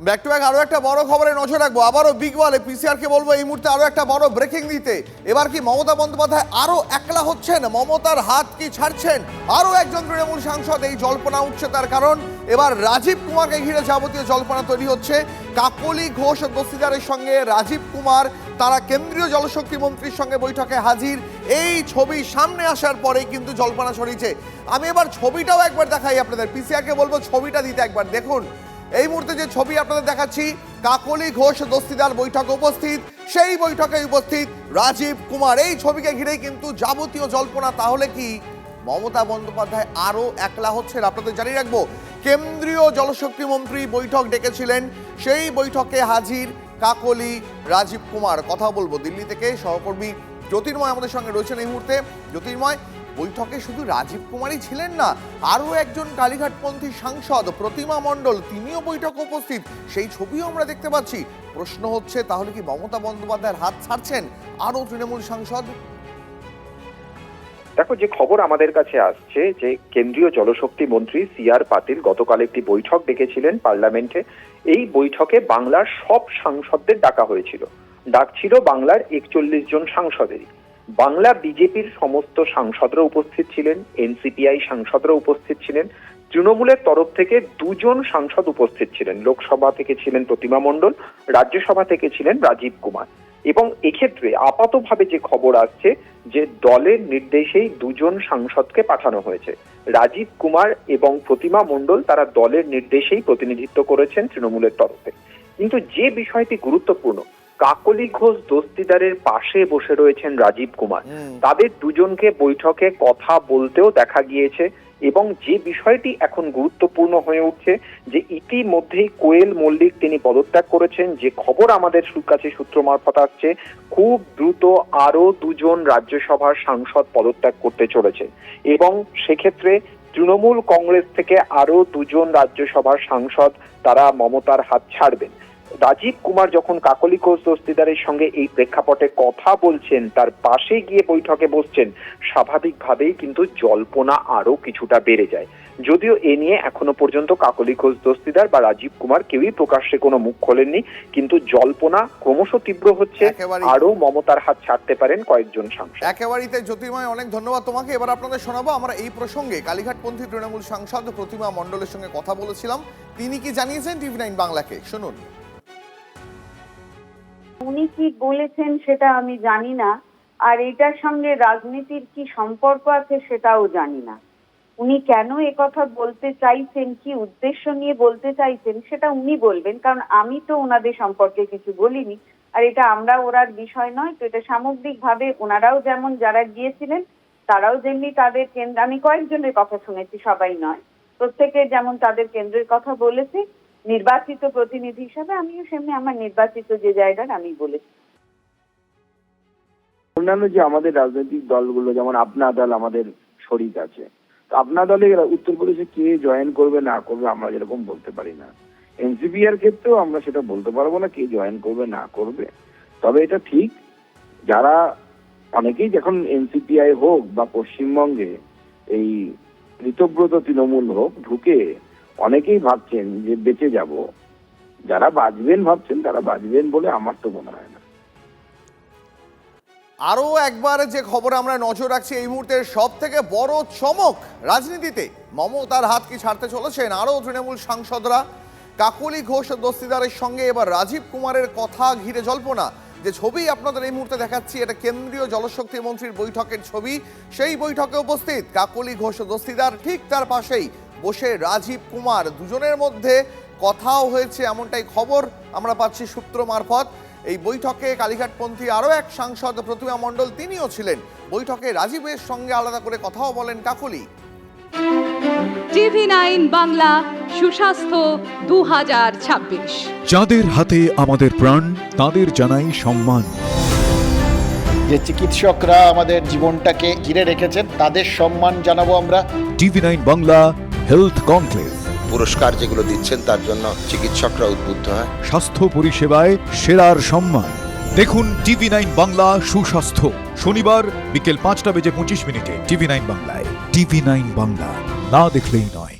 Back to back আরো একটা বড় খবরে নজর রাখবো। আবারও বিগ ওয়ালে পিসিআর কে বলবো এই মুহূর্তে আরো একটা বড় ব্রেকিং দিতে। এবার কি মমতা বন্দ্যোপাধ্যায় আরো একলা হচ্ছেন? মমতার হাত কি ছাড়ছেন? আরো একজন তৃণমূল সাংসদ, এই জল্পনা উঠছে তার কারণ এবার রাজীব কুমারকে ঘিরে যাবতীয় জল্পনা তৈরি হচ্ছে। কাকলি ঘোষ দস্তিদারের সঙ্গে রাজীব কুমার তারা কেন্দ্রীয় জলশক্তি মন্ত্রীর সঙ্গে বৈঠকে হাজির। এই ছবি সামনে আসার পরেই কিন্তু জল্পনা ছড়িয়েছে। আমি এবার ছবিটাও একবার দেখাই আপনাদের, পিসিআর কে বলবো ছবিটা দিতে একবার দেখুন। এই মুহূর্তে যে ছবি আপনাদের দেখাচ্ছি, কাকলি ঘোষ দস্তিদার বৈঠকে উপস্থিত, সেই বৈঠকে উপস্থিত রাজীব কুমার। এই ছবিকে ঘিরেই কিন্তু যাবতীয় জল্পনা। তাহলে কি মমতা বন্দ্যোপাধ্যায় আরো একলা হচ্ছেন? আপনাদের জানিয়ে রাখবো, কেন্দ্রীয় জলশক্তি মন্ত্রী বৈঠক ডেকেছিলেন, সেই বৈঠকে হাজির কাকলি রাজীব কুমার। কথা বলবো দিল্লি থেকে সহকর্মী জ্যোতির্ময় আমাদের সঙ্গে রয়েছেন এই মুহূর্তে। জ্যোতির্ময়, বৈঠকে শুধু রাজীব কুমারই ছিলেন না, আরও একজন কালীঘাটপন্থী সাংসদ প্রতিমা মণ্ডল, তিনিও বৈঠকে উপস্থিত, সেই ছবিও আমরা দেখতে পাচ্ছি। প্রশ্ন হচ্ছে তাহলে কি মমতা বন্দ্যোপাধ্যায়ের হাত ছাড়ছেন আরও তৃণমূল সাংসদ? দেখো, যে খবর আমাদের কাছে আসছে যে কেন্দ্রীয় জলশক্তি মন্ত্রী সিআর পাটিল গতকাল একটি বৈঠক ডেকেছিলেন পার্লামেন্টে। এই বৈঠকে বাংলার সব সাংসদদের ডাকা হয়েছিল। ডাক ছিল বাংলার 41 জন সাংসদেরই। বাংলা বিজেপির সমস্ত সাংসদরা উপস্থিত ছিলেন, এনসিপিআই সাংসদরা উপস্থিত ছিলেন, তৃণমূলের তরফ থেকে 2 জন সাংসদ উপস্থিত ছিলেন। লোকসভা থেকে ছিলেন প্রতিমা মণ্ডল, রাজ্যসভা থেকে ছিলেন রাজীব কুমার। এবং এক্ষেত্রে আপাতভাবে যে খবর আসছে যে দলের নির্দেশেই 2 জন সাংসদকে পাঠানো হয়েছে। রাজীব কুমার এবং প্রতিমা মণ্ডল তারা দলের নির্দেশেই প্রতিনিধিত্ব করেছেন তৃণমূলের তরফে। কিন্তু যে বিষয়টি গুরুত্বপূর্ণ, কাকলি ঘোষ দস্তিদারের পাশে বসে রয়েছেন রাজীব কুমার। তাদের দুজনকে বৈঠকে কথা বলতেও দেখা গিয়েছে। এবং যে বিষয়টি এখন গুরুত্বপূর্ণ হয়ে উঠছে যে ইতিমধ্যেই কোয়েল মল্লিক তিনি পদত্যাগ করেছেন। যে খবর আমাদের কাছে সূত্র মারফত আসছে, খুব দ্রুত আরো 2 জন রাজ্যসভার সাংসদ পদত্যাগ করতে চলেছে এবং সেক্ষেত্রে তৃণমূল কংগ্রেস থেকে আরো 2 জন রাজ্যসভার সাংসদ তারা মমতার হাত ছাড়বেন। রাজীব কুমার যখন কাকলি ঘোষ দস্তিদারের সঙ্গে এই প্রেক্ষাপটে কথা বলছেন, তার পাশে গিয়ে বৈঠকে বসছেন, স্বাভাবিকভাবেই কিন্তু জল্পনা আরো কিছুটা বেড়ে যায়। যদিও এ নিয়ে এখনো পর্যন্ত কাকলি ঘোষ দস্তিদার বা রাজীব কুমার কেউই প্রকাশ্যে কোনো মুখ খোলেননি, কিন্তু জল্পনা ক্রমশ তীব্র হচ্ছে। আরো মমতার হাত ছাড়তে পারেন কয়েকজন সাংসদ। একেবারেই তাই জ্যোতির্ময়, অনেক ধন্যবাদ তোমাকে। এবার আপনাদের শোনাবো আমরা এই প্রসঙ্গে কালীঘাটপন্থী তৃণমূল সাংসদ প্রতিমা মণ্ডলের সঙ্গে কথা বলেছিলাম। তিনি কি জানিয়েছেন টিভি9 বাংলাকে, শুনুন। উনি কি বলেছেন সেটা আমি জানি না, আর এটার সঙ্গে রাজনীতির কি সম্পর্ক আছে সেটাও জানি না। উনি কেন একথা বলতে চাইছেন, কি উদ্দেশ্য নিয়ে বলতে চাইছেন সেটা উনি বলবেন, কারণ আমি তো ওনাদের সম্পর্কে কিছু বলিনি। আর এটা আমরা ওরার বিষয় নয়, তো এটা সামগ্রিকভাবে ওনারাও যেমন যারা গিয়েছিলেন তারাও যেমনি তাদের কেন্দ্র, আমি কয়েকজনের কথা শুনেছি, সবাই নয়, প্রত্যেকে যেমন তাদের কেন্দ্রের কথা বলেছে নির্বাচিত প্রতিনিধি হিসাবে, আমিও সেমনি আমার নির্বাচিত যে জায়গার আমি বলেছি। অন্যান্য যে আমাদের রাজনৈতিক দলগুলো, যেমন আপনা দল আমাদের শরিক আছে, তো আপনা দলে উত্তরপ্রদেশে কে জয়েন করবে না করবে আমরা যেরকম বলতে পারি না, এনসিপিআর ক্ষেত্রেও আমরা সেটা বলতে পারবো না কে জয়েন করবে না করবে। তবে এটা ঠিক, যারা অনেকেই যখন এনসিপিআই হোক বা পশ্চিমবঙ্গে এই ঋতব্রত তৃণমূল হোক ঢুকে অনেকেই ভাবছেন যে বেঁচে যাব। যারা বাঁচবেন ভাবছেন তারা বাঁচবেন বলে আমার তো মনে হয় না। আরও একবার যে খবর আমরা নজর রাখছি, এই মুহূর্তের সব থেকে বড় চমক রাজনীতিতে, মমতার হাত কি ছাড়তে চলেছেন আরও তৃণমূল সাংসদরা? কাকলি ঘোষ দস্তিদারের সঙ্গে এবার রাজীব কুমারের কথা ঘিরে জল্পনা। যে ছবি আপনাদের এই মুহূর্তে দেখাচ্ছি, এটা কেন্দ্রীয় জলশক্তি মন্ত্রীর বৈঠকের ছবি। সেই বৈঠকে উপস্থিত কাকলি ঘোষ দস্তিদার, ঠিক তার পাশেই বসে রাজীব কুমার। দুজনের মধ্যে কথাও হয়েছে এমনটাই খবর আমরা পাচ্ছি সূত্র মারফত। এই বৈঠকে কালীঘাটপন্থী আরও এক সাংসদ প্রতিমা মণ্ডল, তিনিও ছিলেন বৈঠকে। রাজীবের সঙ্গে আলাদা করে কথাও বলেন কাকলি। টিভি9 বাংলা সুস্বাস্থ্য 2026। যাদের হাতে আমাদের প্রাণ তাদের জানাই সম্মান। যে চিকিৎসকরা আমাদের জীবনটাকে ঘিরে রেখেছেন তাদের সম্মান জানাবো আমরা। টিভি9 বাংলা হেলথ কনক্লেভ, পুরস্কার যেগুলো দিচ্ছেন তার জন্য চিকিৎসকরা উদ্বুদ্ধ হয়। স্বাস্থ্য পরিষেবায় সেরার সম্মান। দেখুন টিভি9 বাংলা সুস্বাস্থ্য, শনিবার বিকেল 5টা বেজে 25 মিনিটে টিভি9 বাংলায়। টিভি9 বাংলা, না দেখলেই নয়।